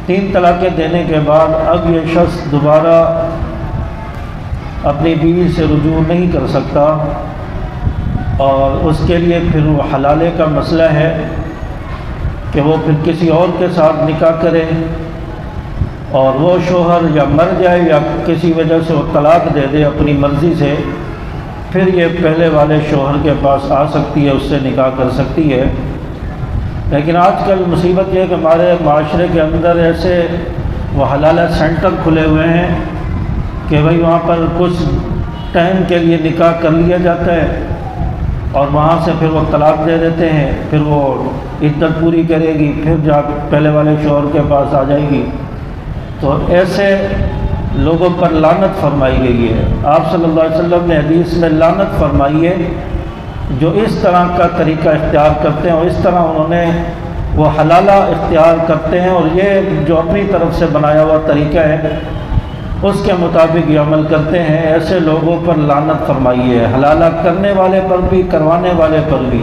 3 طلاقیں دینے کے بعد اب یہ شخص دوبارہ اپنی بیوی سے رجوع نہیں کر سکتا، اور اس کے لیے پھر وہ حلالے کا مسئلہ ہے کہ وہ پھر کسی اور کے ساتھ نکاح کرے، اور وہ شوہر یا مر جائے یا کسی وجہ سے وہ طلاق دے دے اپنی مرضی سے، پھر یہ پہلے والے شوہر کے پاس آ سکتی ہے، اس سے نکاح کر سکتی ہے۔ لیکن آج کل مصیبت یہ ہے کہ ہمارے معاشرے کے اندر ایسے وہ حلالہ سینٹر کھلے ہوئے ہیں کہ بھئی وہاں پر کچھ ٹائم کے لیے نکاح کر لیا جاتا ہے اور وہاں سے پھر وہ طلاق دے دیتے ہیں، پھر وہ عدت پوری کرے گی، پھر جا پہلے والے شوہر کے پاس آ جائے گی۔ تو ایسے لوگوں پر لعنت فرمائی گئی ہے۔ آپ صلی اللہ علیہ وسلم نے حدیث میں لعنت فرمائی ہے جو اس طرح کا طریقہ اختیار کرتے ہیں، اور اس طرح انہوں نے وہ حلالہ اختیار کرتے ہیں، اور یہ جو اپنی طرف سے بنایا ہوا طریقہ ہے اس کے مطابق یہ عمل کرتے ہیں۔ ایسے لوگوں پر لعنت فرمائی ہے، حلالہ کرنے والے پر بھی کروانے والے پر بھی،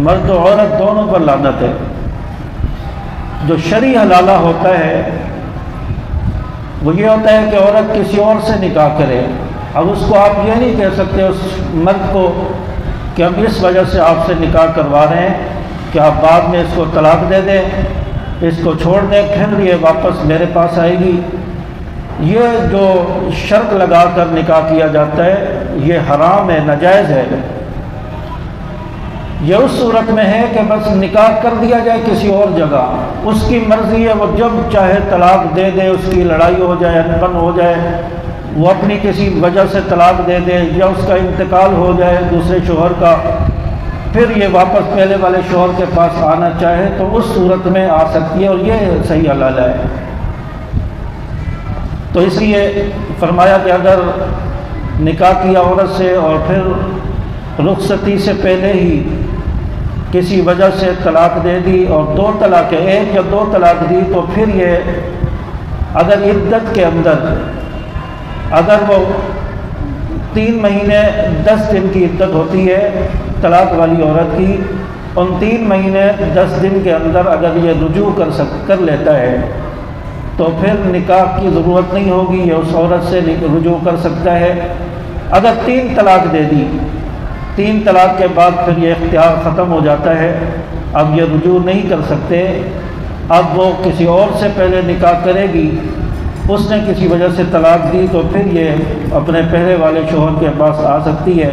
مرد و عورت دونوں پر لعنت ہے۔ جو شرعی حلالہ ہوتا ہے وہ یہ ہوتا ہے کہ عورت کسی اور سے نکاح کرے۔ اب اس کو آپ یہ نہیں کہہ سکتے اس مرد کو کہ ہم اس وجہ سے آپ سے نکاح کروا رہے ہیں کہ آپ بعد میں اس کو طلاق دے دیں، اس کو چھوڑ دیں، پھر یہ واپس میرے پاس آئے گی۔ یہ جو شرط لگا کر نکاح کیا جاتا ہے یہ حرام ہے، ناجائز ہے۔ یہ اس صورت میں ہے کہ بس نکاح کر دیا جائے کسی اور جگہ، اس کی مرضی ہے، وہ جب چاہے طلاق دے دے، اس کی لڑائی ہو جائے، انبن ہو جائے، وہ اپنی کسی وجہ سے طلاق دے دے یا اس کا انتقال ہو جائے دوسرے شوہر کا، پھر یہ واپس پہلے والے شوہر کے پاس آنا چاہے تو اس صورت میں آ سکتی ہے، اور یہ صحیح حلال ہے۔ تو اس لیے فرمایا کہ اگر نکاح کیا عورت سے اور پھر رخصتی سے پہلے ہی کسی وجہ سے طلاق دے دی اور 2 طلاقیں، 1 یا 2 طلاق دی، تو پھر یہ اگر عدت کے اندر اگر وہ 3 مہینے 10 دن کی عدت ہوتی ہے طلاق والی عورت کی، ان 3 مہینے 10 دن کے اندر اگر یہ رجوع کر لیتا ہے تو پھر نکاح کی ضرورت نہیں ہوگی، یہ اس عورت سے رجوع کر سکتا ہے۔ اگر 3 طلاق دے دی، 3 طلاق کے بعد پھر یہ اختیار ختم ہو جاتا ہے، اب یہ رجوع نہیں کر سکتے، اب وہ کسی اور سے پہلے نکاح کرے گی، اس نے کسی وجہ سے طلاق دی تو پھر یہ اپنے پہلے والے شوہر کے پاس آ سکتی ہے۔